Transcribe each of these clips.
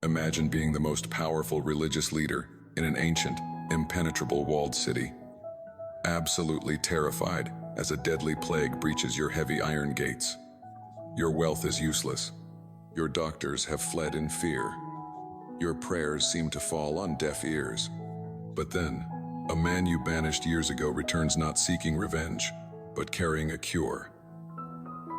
Imagine being the most powerful religious leader in an ancient, impenetrable walled city. Absolutely terrified as a deadly plague breaches your heavy iron gates. Your wealth is useless. Your doctors have fled in fear. Your prayers seem to fall on deaf ears. But then, a man you banished years ago returns not seeking revenge, but carrying a cure.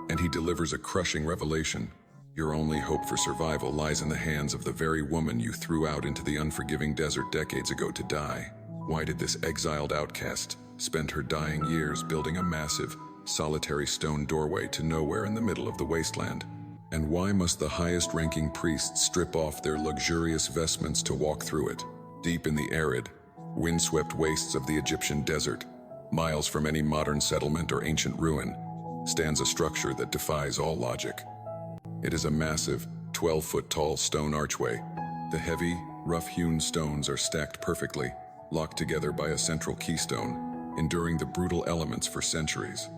And he delivers a crushing revelation. Your only hope for survival lies in the hands of the very woman you threw out into the unforgiving desert decades ago to die. Why did this exiled outcast spend her dying years building a massive, solitary stone doorway to nowhere in the middle of the wasteland? And why must the highest-ranking priests strip off their luxurious vestments to walk through it? Deep in the arid, windswept wastes of the Egyptian desert, miles from any modern settlement or ancient ruin, stands a structure that defies all logic. It is a massive, 12-foot-tall stone archway. The heavy, rough-hewn stones are stacked perfectly, locked together by a central keystone, enduring the brutal elements for centuries.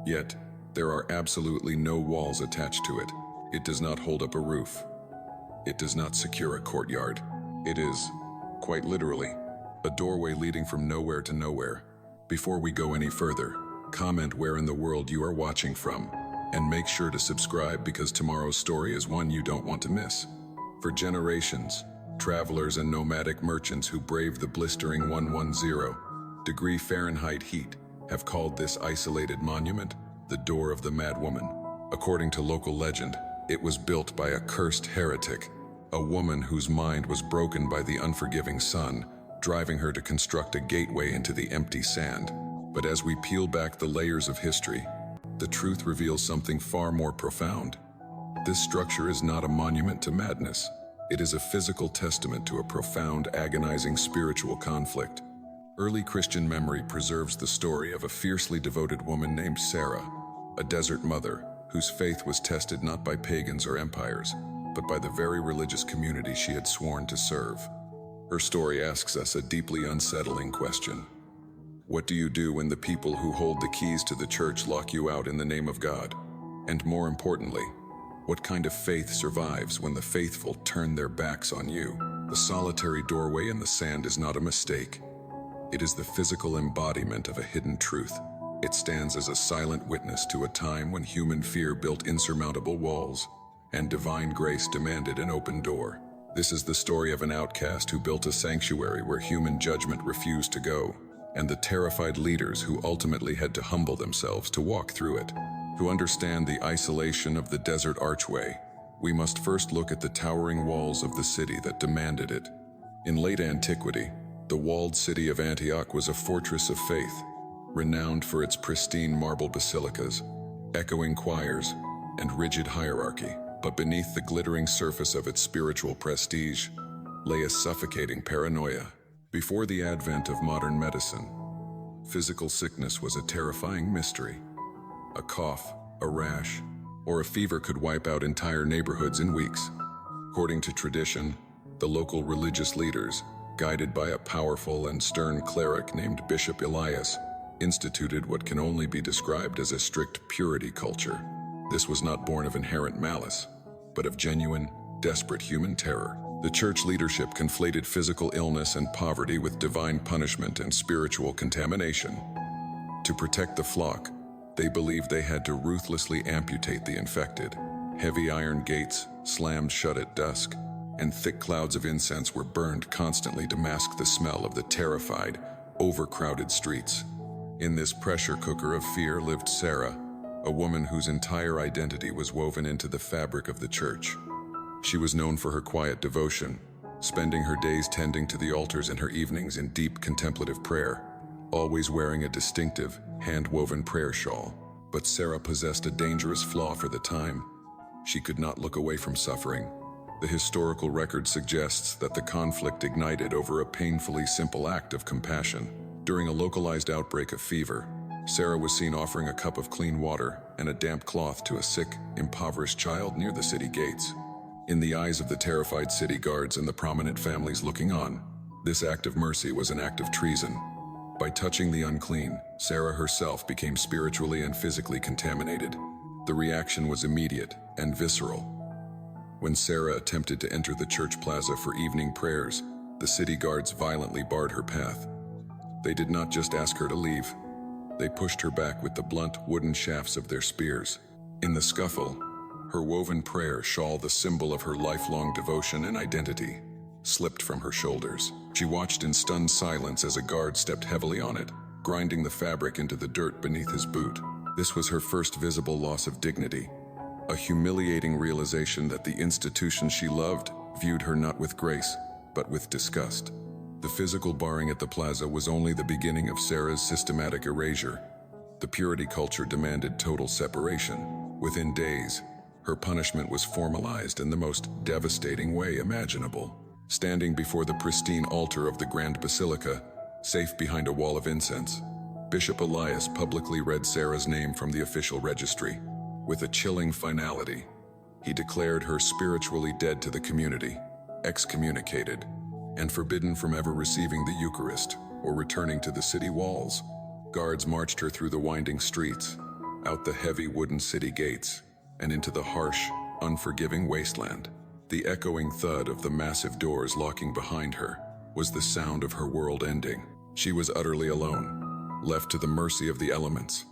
Yet, there are absolutely no walls attached to it. It does not hold up a roof. It does not secure a courtyard. It is, quite literally, a doorway leading from nowhere to nowhere. Before we go any further, comment where in the world you are watching from, and make sure to subscribe because tomorrow's story is one you don't want to miss. For generations, travelers and nomadic merchants who braved the blistering 110-degree Fahrenheit heat have called this isolated monument the Door of the Mad Woman. According to local legend, it was built by a cursed heretic, a woman whose mind was broken by the unforgiving sun, driving her to construct a gateway into the empty sand. But as we peel back the layers of history, the truth reveals something far more profound. This structure is not a monument to madness. It is a physical testament to a profound, agonizing spiritual conflict. Early Christian memory preserves the story of a fiercely devoted woman named Sarah, a desert mother whose faith was tested not by pagans or empires, but by the very religious community she had sworn to serve. Her story asks us a deeply unsettling question. What do you do when the people who hold the keys to the church lock you out in the name of God? And more importantly, what kind of faith survives when the faithful turn their backs on you? The solitary doorway in the sand is not a mistake. It is the physical embodiment of a hidden truth. It stands as a silent witness to a time when human fear built insurmountable walls, and divine grace demanded an open door. This is the story of an outcast who built a sanctuary where human judgment refused to go, and the terrified leaders who ultimately had to humble themselves to walk through it. To understand the isolation of the desert archway, we must first look at the towering walls of the city that demanded it. In late antiquity, the walled city of Antioch was a fortress of faith, renowned for its pristine marble basilicas, echoing choirs, and rigid hierarchy. But beneath the glittering surface of its spiritual prestige lay a suffocating paranoia. Before the advent of modern medicine, physical sickness was a terrifying mystery. A cough, a rash, or a fever could wipe out entire neighborhoods in weeks. According to tradition, the local religious leaders, guided by a powerful and stern cleric named Bishop Elias, instituted what can only be described as a strict purity culture. This was not born of inherent malice, but of genuine, desperate human terror. The church leadership conflated physical illness and poverty with divine punishment and spiritual contamination. To protect the flock, they believed they had to ruthlessly amputate the infected. Heavy iron gates slammed shut at dusk, and thick clouds of incense were burned constantly to mask the smell of the terrified, overcrowded streets. In this pressure cooker of fear lived Sarah, a woman whose entire identity was woven into the fabric of the church. She was known for her quiet devotion, spending her days tending to the altars and her evenings in deep contemplative prayer, always wearing a distinctive, hand-woven prayer shawl. But Sarah possessed a dangerous flaw for the time. She could not look away from suffering. The historical record suggests that the conflict ignited over a painfully simple act of compassion. During a localized outbreak of fever, Sarah was seen offering a cup of clean water and a damp cloth to a sick, impoverished child near the city gates. In the eyes of the terrified city guards and the prominent families looking on, this act of mercy was an act of treason. By touching the unclean, Sarah herself became spiritually and physically contaminated. The reaction was immediate and visceral. When Sarah attempted to enter the church plaza for evening prayers, the city guards violently barred her path. They did not just ask her to leave. They pushed her back with the blunt wooden shafts of their spears. In the scuffle, her woven prayer shawl, the symbol of her lifelong devotion and identity, slipped from her shoulders. She watched in stunned silence as a guard stepped heavily on it, grinding the fabric into the dirt beneath his boot. This was her first visible loss of dignity, a humiliating realization that the institution she loved viewed her not with grace, but with disgust. The physical barring at the plaza was only the beginning of Sarah's systematic erasure. The purity culture demanded total separation. Within days, her punishment was formalized in the most devastating way imaginable. Standing before the pristine altar of the Grand Basilica, safe behind a wall of incense, Bishop Elias publicly read Sarah's name from the official registry. With a chilling finality, he declared her spiritually dead to the community, excommunicated, and forbidden from ever receiving the Eucharist or returning to the city walls. Guards marched her through the winding streets, out the heavy wooden city gates, and into the harsh, unforgiving wasteland. The echoing thud of the massive doors locking behind her was the sound of her world ending. She was utterly alone, left to the mercy of the elements.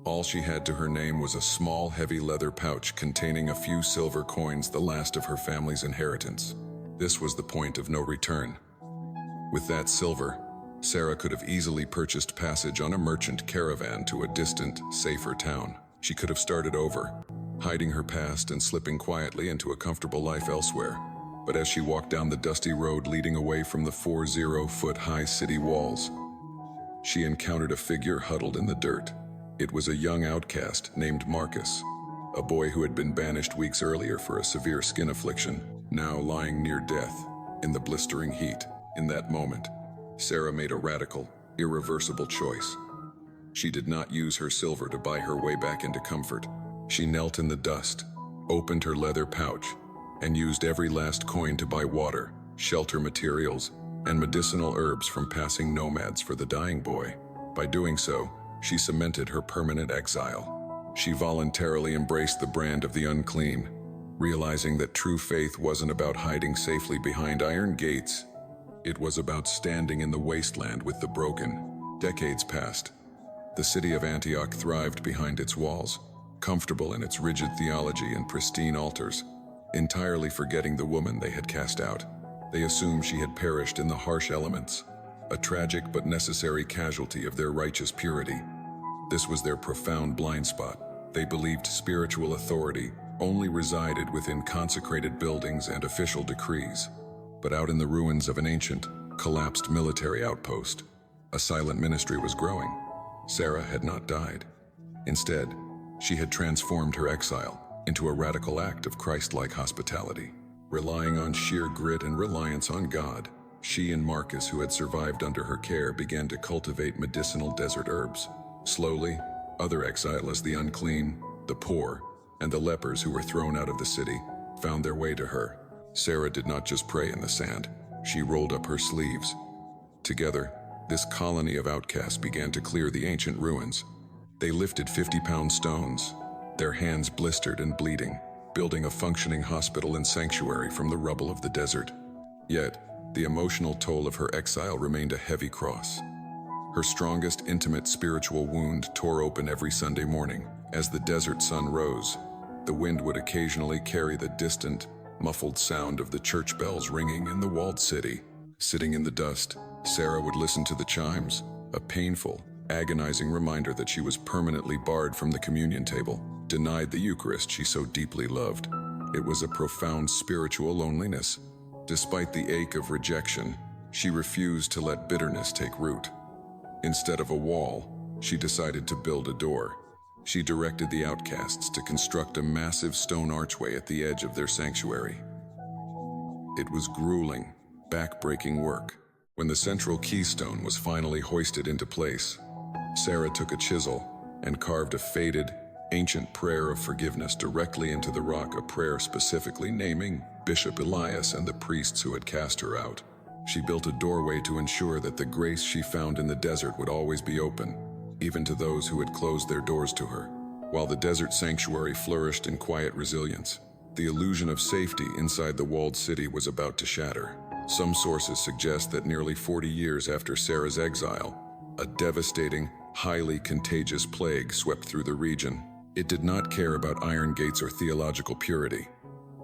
All she had to her name was a small, heavy leather pouch containing a few silver coins, the last of her family's inheritance. This was the point of no return. With that silver, Sarah could have easily purchased passage on a merchant caravan to a distant, safer town. She could have started over, hiding her past and slipping quietly into a comfortable life elsewhere. But as she walked down the dusty road leading away from the 40-foot-high city walls, she encountered a figure huddled in the dirt. It was a young outcast named Marcus, a boy who had been banished weeks earlier for a severe skin affliction, now lying near death in the blistering heat. In that moment, Sarah made a radical, irreversible choice. She did not use her silver to buy her way back into comfort. She knelt in the dust, opened her leather pouch, and used every last coin to buy water, shelter materials, and medicinal herbs from passing nomads for the dying boy. By doing so, she cemented her permanent exile. She voluntarily embraced the brand of the unclean, realizing that true faith wasn't about hiding safely behind iron gates. It was about standing in the wasteland with the broken. Decades passed. The city of Antioch thrived behind its walls, comfortable in its rigid theology and pristine altars, entirely forgetting the woman they had cast out. They assumed she had perished in the harsh elements, a tragic but necessary casualty of their righteous purity. This was their profound blind spot. They believed spiritual authority only resided within consecrated buildings and official decrees. But out in the ruins of an ancient, collapsed military outpost, a silent ministry was growing. Sarah had not died. Instead, she had transformed her exile into a radical act of Christ-like hospitality. Relying on sheer grit and reliance on God, she and Marcus, who had survived under her care, began to cultivate medicinal desert herbs. Slowly, other exiles, the unclean, the poor, and the lepers who were thrown out of the city, found their way to her. Sarah did not just pray in the sand. She rolled up her sleeves. Together, this colony of outcasts began to clear the ancient ruins. They lifted 50-pound stones, their hands blistered and bleeding, building a functioning hospital and sanctuary from the rubble of the desert. Yet, the emotional toll of her exile remained a heavy cross. Her strongest intimate spiritual wound tore open every Sunday morning. As the desert sun rose, the wind would occasionally carry the distant, muffled sound of the church bells ringing in the walled city. Sitting in the dust, Sarah would listen to the chimes, a painful, agonizing reminder that she was permanently barred from the communion table, denied the Eucharist she so deeply loved. It was a profound spiritual loneliness. Despite the ache of rejection, she refused to let bitterness take root. Instead of a wall, she decided to build a door. She directed the outcasts to construct a massive stone archway at the edge of their sanctuary. It was grueling, back-breaking work. When the central keystone was finally hoisted into place, Sarah took a chisel and carved a faded, ancient prayer of forgiveness directly into the rock, a prayer specifically naming Bishop Elias and the priests who had cast her out. She built a doorway to ensure that the grace she found in the desert would always be open, even to those who had closed their doors to her. While the desert sanctuary flourished in quiet resilience, The illusion of safety inside the walled city was about to shatter. Some sources suggest that nearly 40 years after Sarah's exile, a devastating, highly contagious plague swept through the region. It did not care about iron gates or theological purity.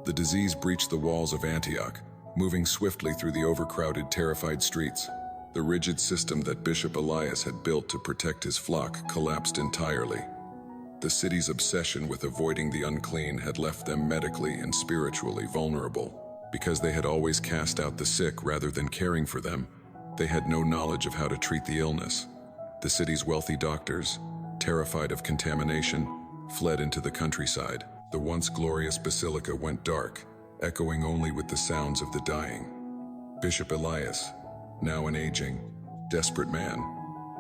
The disease breached the walls of Antioch, moving swiftly through the overcrowded, terrified streets. The rigid system that Bishop Elias had built to protect his flock collapsed entirely. The city's obsession with avoiding the unclean had left them medically and spiritually vulnerable. Because they had always cast out the sick rather than caring for them, they had no knowledge of how to treat the illness. The city's wealthy doctors, terrified of contamination, fled into the countryside. The once glorious basilica went dark, echoing only with the sounds of the dying. Bishop Elias, now an aging, desperate man,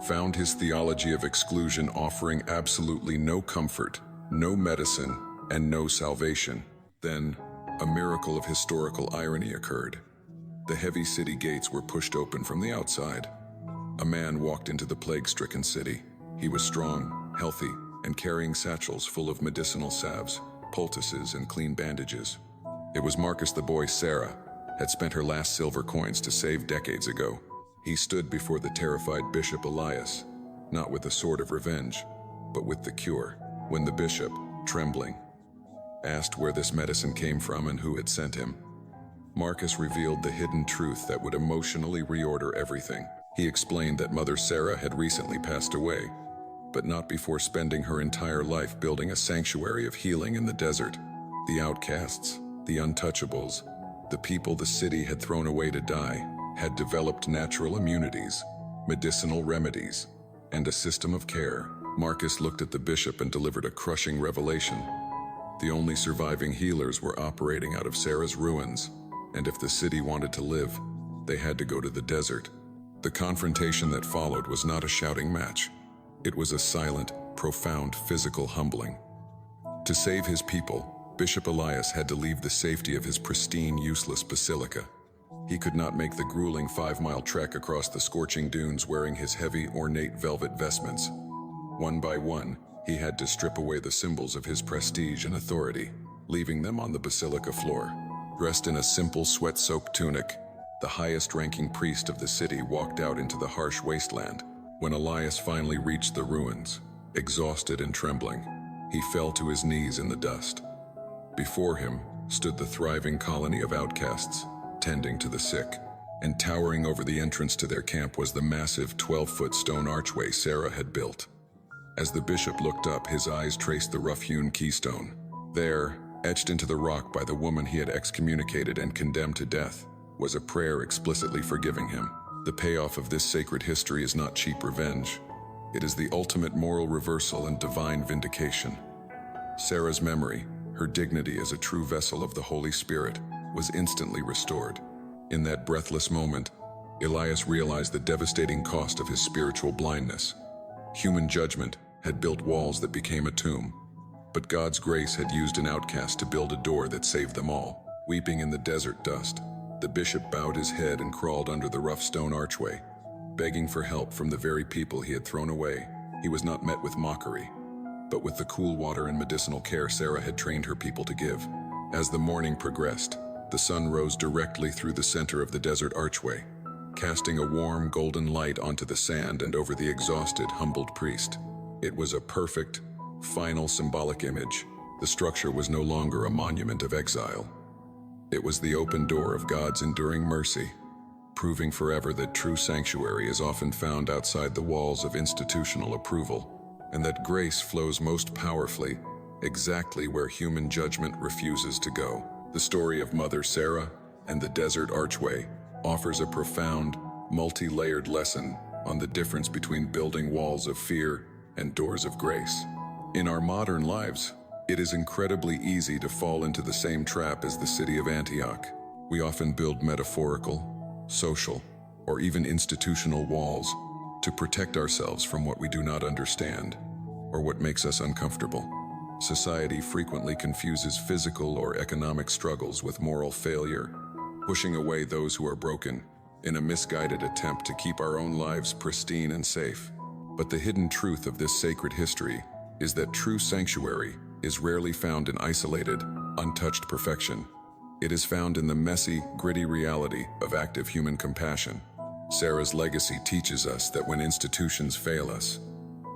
found his theology of exclusion offering absolutely no comfort, no medicine, and no salvation. Then, a miracle of historical irony occurred. The heavy city gates were pushed open from the outside. A man walked into the plague-stricken city. He was strong, healthy, and carrying satchels full of medicinal salves, poultices, and clean bandages. It was Marcus. The boy Sarah had spent her last silver coins to save decades ago. He stood before the terrified Bishop Elias, not with a sword of revenge, but with the cure. When the bishop, trembling, asked where this medicine came from and who had sent him, Marcus revealed the hidden truth that would emotionally reorder everything. He explained that Mother Sarah had recently passed away, but not before spending her entire life building a sanctuary of healing in the desert. The outcasts, the untouchables, the people the city had thrown away to die, had developed natural immunities, medicinal remedies, and a system of care. Marcus looked at the bishop and delivered a crushing revelation. The only surviving healers were operating out of Sarah's ruins, and if the city wanted to live, they had to go to the desert. The confrontation that followed was not a shouting match. It was a silent, profound physical humbling. To save his people, Bishop Elias had to leave the safety of his pristine, useless basilica. He could not make the grueling 5-mile trek across the scorching dunes wearing his heavy, ornate velvet vestments. One by one, he had to strip away the symbols of his prestige and authority, leaving them on the basilica floor. Dressed in a simple, sweat-soaked tunic, the highest-ranking priest of the city walked out into the harsh wasteland. When Elias finally reached the ruins, exhausted and trembling, he fell to his knees in the dust. Before him stood the thriving colony of outcasts, tending to the sick, and towering over the entrance to their camp was the massive 12-foot stone archway Sarah had built. As the bishop looked up, his eyes traced the rough-hewn keystone. There, etched into the rock by the woman he had excommunicated and condemned to death, was a prayer explicitly forgiving him. The payoff of this sacred history is not cheap revenge. It is the ultimate moral reversal and divine vindication. Sarah's memory, her dignity as a true vessel of the Holy Spirit, was instantly restored. In that breathless moment, Elias realized the devastating cost of his spiritual blindness. Human judgment had built walls that became a tomb, but God's grace had used an outcast to build a door that saved them all. Weeping in the desert dust, the bishop bowed his head and crawled under the rough stone archway, begging for help from the very people he had thrown away. He was not met with mockery, but with the cool water and medicinal care Sarah had trained her people to give. As the morning progressed, the sun rose directly through the center of the desert archway, casting a warm golden light onto the sand and over the exhausted, humbled priest. It was a perfect, final symbolic image. The structure was no longer a monument of exile. It was the open door of God's enduring mercy, proving forever that true sanctuary is often found outside the walls of institutional approval, and that grace flows most powerfully exactly where human judgment refuses to go. The story of Mother Sarah and the desert archway offers a profound, multi-layered lesson on the difference between building walls of fear and doors of grace. In our modern lives, it is incredibly easy to fall into the same trap as the city of Antioch. We often build metaphorical, social, or even institutional walls to protect ourselves from what we do not understand or what makes us uncomfortable. Society frequently confuses physical or economic struggles with moral failure, pushing away those who are broken in a misguided attempt to keep our own lives pristine and safe. But the hidden truth of this sacred history is that true sanctuary is rarely found in isolated, untouched perfection. It is found in the messy, gritty reality of active human compassion. Sarah's legacy teaches us that when institutions fail us,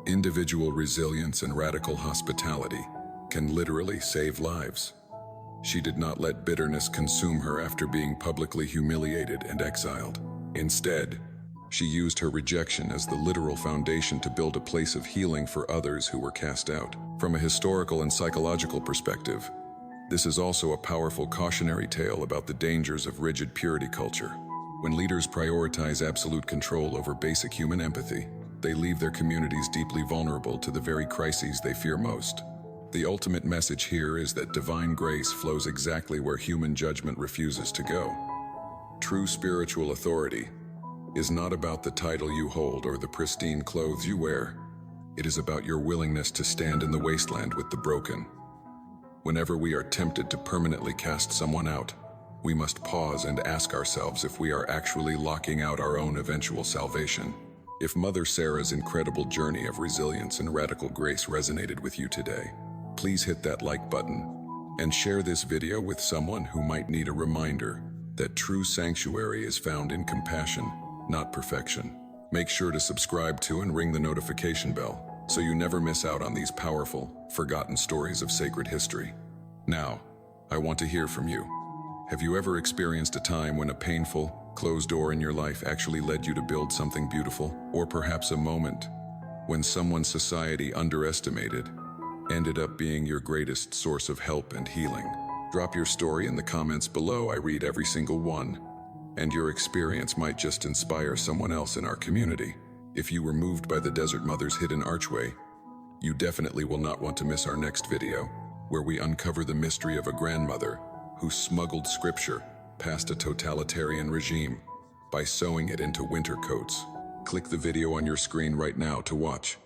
individual resilience and radical hospitality can literally save lives. She did not let bitterness consume her after being publicly humiliated and exiled. Instead, she used her rejection as the literal foundation to build a place of healing for others who were cast out. From a historical and psychological perspective, this is also a powerful cautionary tale about the dangers of rigid purity culture. When leaders prioritize absolute control over basic human empathy, they leave their communities deeply vulnerable to the very crises they fear most. The ultimate message here is that divine grace flows exactly where human judgment refuses to go. True spiritual authority is not about the title you hold or the pristine clothes you wear. It is about your willingness to stand in the wasteland with the broken. Whenever we are tempted to permanently cast someone out, we must pause and ask ourselves if we are actually locking out our own eventual salvation. If Mother Sarah's incredible journey of resilience and radical grace resonated with you today, please hit that like button and share this video with someone who might need a reminder that true sanctuary is found in compassion, not perfection. Make sure to subscribe to and ring the notification bell so you never miss out on these powerful, forgotten stories of sacred history. Now, I want to hear from you. Have you ever experienced a time when a painful, closed door in your life actually led you to build something beautiful? Or perhaps a moment when someone society underestimated ended up being your greatest source of help and healing? Drop your story in the comments below. I read every single one, and your experience might just inspire someone else in our community. If you were moved by the Desert Mother's hidden archway, you definitely will not want to miss our next video, where we uncover the mystery of a grandmother who smuggled scripture past a totalitarian regime by sewing it into winter coats. Click the video on your screen right now to watch.